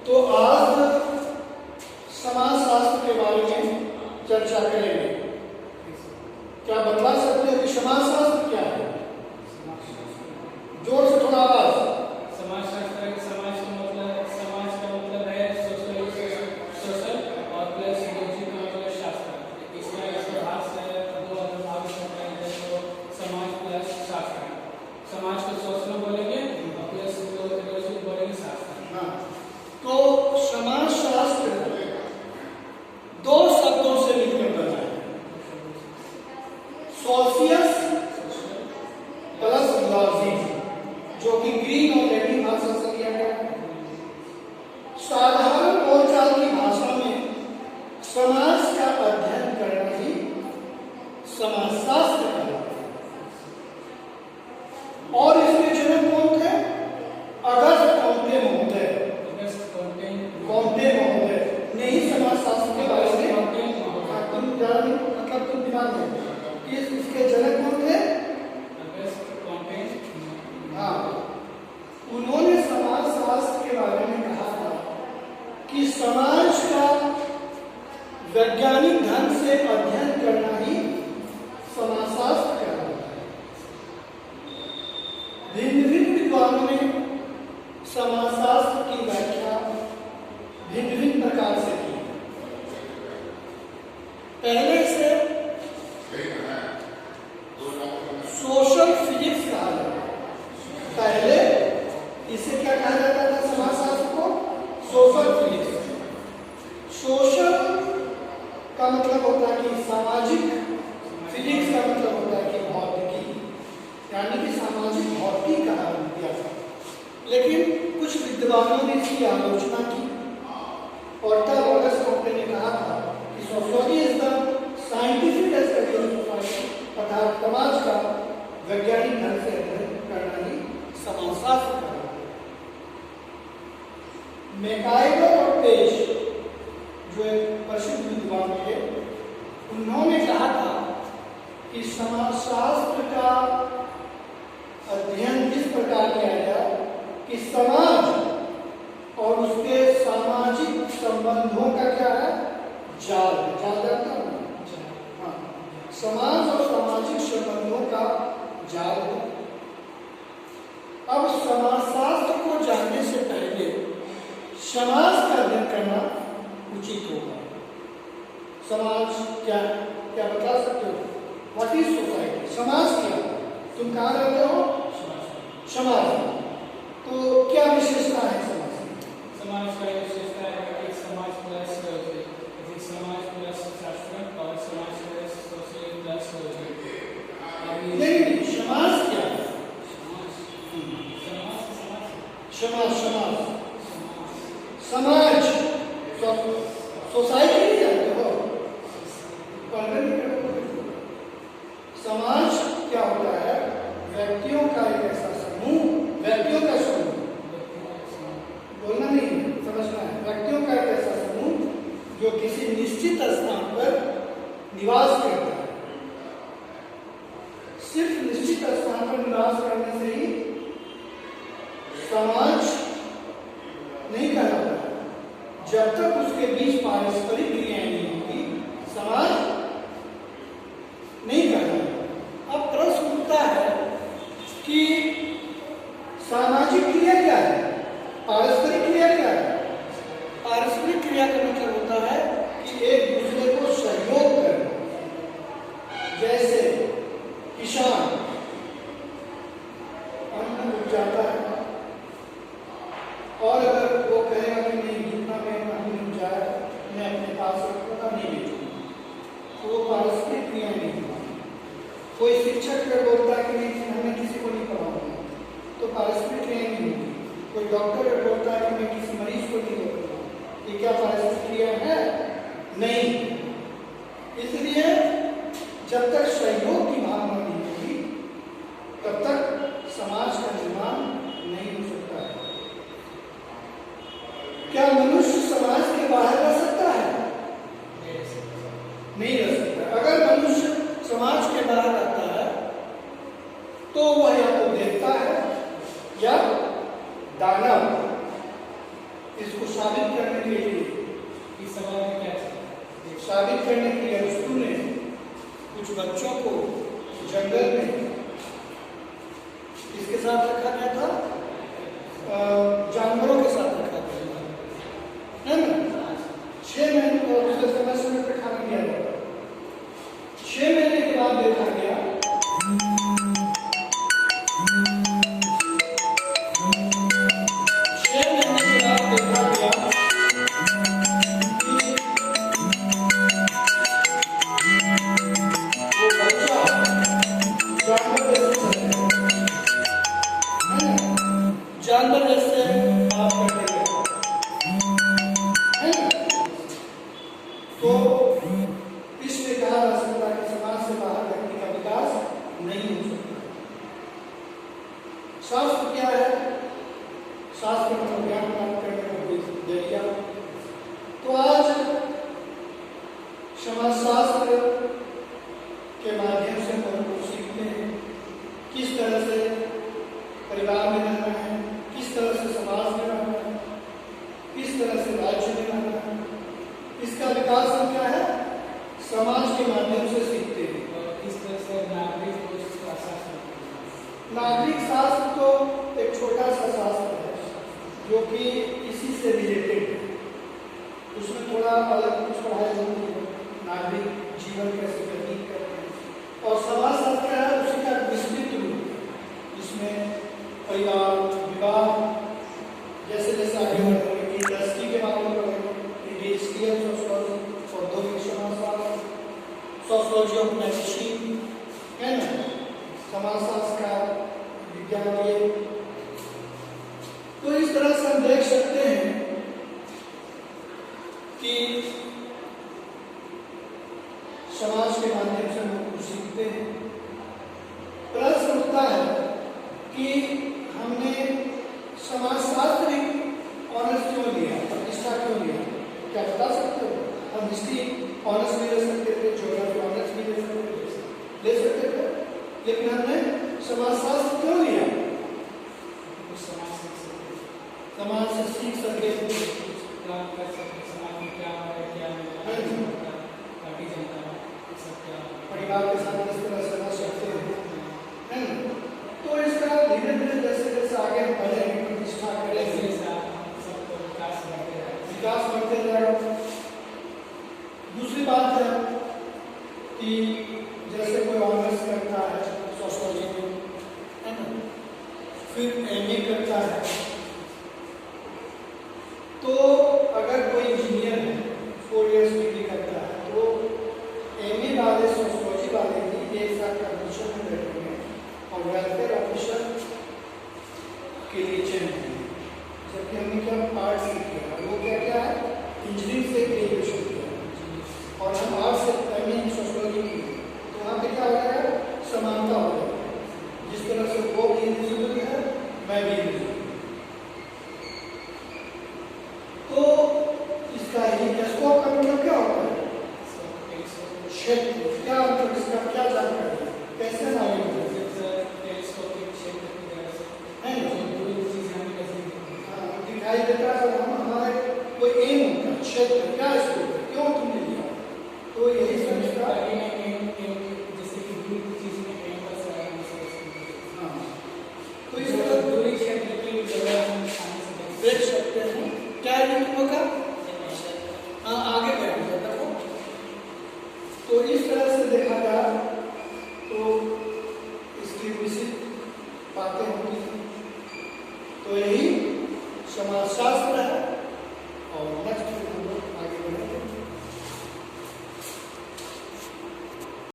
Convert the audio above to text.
तो आज समाजशास्त्र के बारे में चर्चा करेंगे। क्या बतला सकते हो कि समाजशास्त्र क्या है? जोर से थोड़ा आवाज। समाजशास्त्र है कि समाज का मतलब है सोशल और प्लस सोसाइटी का मतलब शास्त्र। इसमें अगर भाग से दो अलग भाग हैं तो समाज प्लस शास्त्र। समाज को सोशल बोलेंगे और प्लस सोसाइटी बोलेंगे शास्त्र। हाँ, तो समाजशास्त्र दो शब्दों से मिलकर बना है, सोशियस प्लस लॉजी, जो कि ग्रीक और लैटिन भाषा से लिया गया है। साधारण बोलचाल की भाषा में समाज का अध्ययन करना ही समाजशास्त्र कहलाता है। और इसके जनक कौन थे? अगस्त कॉम्टे महोदय ने ही समाजशास्त्र के बारे में तुम दिमाग में कि इसके जनक कौन थे? हाँ, उन्होंने समाजशास्त्र के बारे में कहा था कि समाज का वैज्ञानिक ढंग से अध्ययन करना ही समाजशास्त्र कहलाता है। भिन्न भिन्न विद्वानों ने समाजशास्त्र की व्याख्या भिन्न भिन्न प्रकार से की। पहले से सोशल फिजिक्स कहा जाता है। पहले इसे क्या कहा जाता था? समाजशास्त्र को सोशल फिजिक्स। सोशल का मतलब होता है कि सामाजिक, फिजिक्स का मतलब होता है कि भौतिकी, यानी कि सामाजिक भौतिकी का नाम दिया था। लेकिन कुछ विद्वानों ने इसकी आलोचना की और तब अगस्त कॉम्टे ने कहा था कि sociology is the scientific study of society, अर्थात समाज का वैज्ञानिक ढंग से अध्ययन करना ही समाजशास्त्र है। मैकाइवर और पेज, जो एक प्रसिद्ध विद्वान थे, उन्होंने कहा था कि समाजशास्त्र का अध्ययन इस प्रकार किया गया कि समाज और उसके सामाजिक संबंधों का क्या है? जाल रहता है। हाँ, समाज और सामाजिक संबंधों का जाल है। अब समाजशास्त्र को जानने से पहले समाज का अध्ययन करना उचित होगा। समाज क्या क्या बता सकते हो? What is society? समाज क्या? तुम कहाँ रहते हो? समाज में। तो क्या विशेषता है समाज में? समाज का विशेषता है कि समाज प्लस शास्त्र और समाज प्लस सोशल प्लस नहीं, समाज क्या है? समाज सोसाइटी नहीं जानते हो? समाज क्या होता है? व्यक्तियों का एक ऐसा समूह, व्यक्तियों का समूह, बोलना नहीं, समझना है। व्यक्तियों का एक ऐसा समूह जो किसी निश्चित स्थान पर निवास करता है। सिर्फ निश्चित स्थान पर निवास करने से ही समाज नहीं कहलाता। जब तक उसके बीच पारस्परिक क्रियाएं नहीं होगी, समाज नहीं कहलाता। अब प्रश्न उठता है कि सामाजिक क्रिया क्या है? पारस्परिक क्रिया क्या है? पारस्परिक क्रिया का मतलब होता है कि एक दूसरे को सहयोग करना। जैसे किसान अन्न उपजाता है और अगर वो कहेगा कि नहीं, जितना मैं अन्न उपजाया मैं अपने पास रखूंगा, नहीं बेचूंगा, तो वो पारस्परिक क्रिया नहीं होगी। कोई शिक्षक अगर बोलता है कि नहीं, हमें किसी को नहीं पढ़ाऊंगा, तो पारस्परिक क्रिया नहीं होगी। कोई डॉक्टर अगर बोलता है कि मैं किसी मरीज को नहीं देखूंगा, ये क्या पारस्परिक क्रिया है? नहीं। इसलिए जब तक सहयोग की भावना नहीं होगी, तब तक समाज का निर्माण नहीं हो सकता है। क्या मनुष्य समाज के बाहर रह सकता है? नहीं रह सकता। अगर मनुष्य समाज के बाहर रहता है तो वह या तो देवता है या दानव। इसको साबित करने के लिए, इस सवाल में क्या चाहिए? साबित करने के लिए अरस्तु ने कुछ बच्चों को जंगल में किसके साथ रखा गया था? जानवरों के साथ रखा गया था, है ना? 6 महीने और उसके समय पे खाना दिया गया। 6 महीने के बाद देखा गया जानवर जैसे आप करते हैं, तो इसमें कहा जा सकता है कि समाज से बाहर व्यक्ति का विकास नहीं हो सकता। शास्त्र क्या है? शास्त्र को ज्ञान प्राप्त करने का जरिया। तो आज समाजशास्त्र के माध्यम से हम लोग सीखते हैं किस तरह से परिवार में रहना है, किस तरह से समाज में रहना है, किस तरह से राज्य में रहना है। इसका विकास हम क्या है? समाज के माध्यम से सीखते हैं। और किस तरह से नागरिक का शासन? नागरिक शास्त्र तो एक छोटा सा शास्त्र है जो कि इसी से रिलेटेड है। उसमें थोड़ा अलग कुछ पढ़ाई होती है, नागरिक जीवन कैसे व्यतीत करते हैं। और समाज शास्त्र है उसी का विस्तृत रूप, इसमें परिवार, विवाह, जैसे जैसे आगे बढ़ेंगे, इंडस्ट्री के बारे में पढ़ेंगे, इंडस्ट्रियल सोशियोलॉजी, औद्योगिक समाजशास्त्र, सोशियोलॉजी ऑफ मेडिसिन, है ना, समाजशास्त्र का विज्ञान। ये तो इस तरह से हम देख सकते हैं कि समाज के माध्यम से हम कुछ सीखते हैं। प्रश्न उठता है कि हमने समाजशास्त्र ऑनर्स क्यों लिया, प्रतिष्ठा क्यों लिया? क्या बता सकते हो? हम हिस्ट्री ऑनर्स भी ले सकते थे, ज्योग्राफी ऑनर्स भी ले सकते थे, लेकिन हमने समाजशास्त्र क्यों लिया? समाज से सीख सके, समाज में क्या है, क्या नहीं, परिवार के साथ किस तरह से रह सकते हैं, है ना? तो इसका धीरे धीरे जैसे जैसे आगे हम बढ़ेंगे, प्रतिष्ठा करेंगे, विकास बढ़ते जाएगा। दूसरी बात है कि जैसे कोई ऑनर्स करता है सोशियोलॉजी में, है ना, फिर एमए करता है, तो अगर कोई इंजीनियर है 4 इयर्स डिग्री करता है, तो एमए वाले सोशियोलॉजी वाले भी एक साथ कमीशन में बैठेंगे और वेलफेयर ऑफिसर के लिए चयन करेंगे। जबकि हमने क्या आर्ट से किया, वो क्या क्या है, इंजीनियरिंग से ग्रेजुएशन किया, और हम आर्ट से एमए सोशियोलॉजी की, तो वहाँ पे क्या हो जाएगा? समानता हो जाएगी। जिस तरह से वो भी एलिजिबल है, मैं भी एलिजिबल। तो इसका ही स्कोप का मतलब क्या होता है? क्षेत्र क्या मतलब, इसका क्या जानकारी है, कैसे मालूम है? दिखाई देता है हम हमारे कोई एम होता है, क्षेत्र क्या इसको क्यों तुमने लिया, तो यही समझता है। जैसे कि दूर की चीज में एम पर से हाँ, तो इस तरह दूरी क्षेत्र की जगह हम देख सकते हैं क्या लिंक होगा। हाँ, आगे बढ़ेंगे देखो। तो इस तरह से देखा जाए तो इसकी विशिष्ट बातें होती हैं। तो यही समाजशास्त्र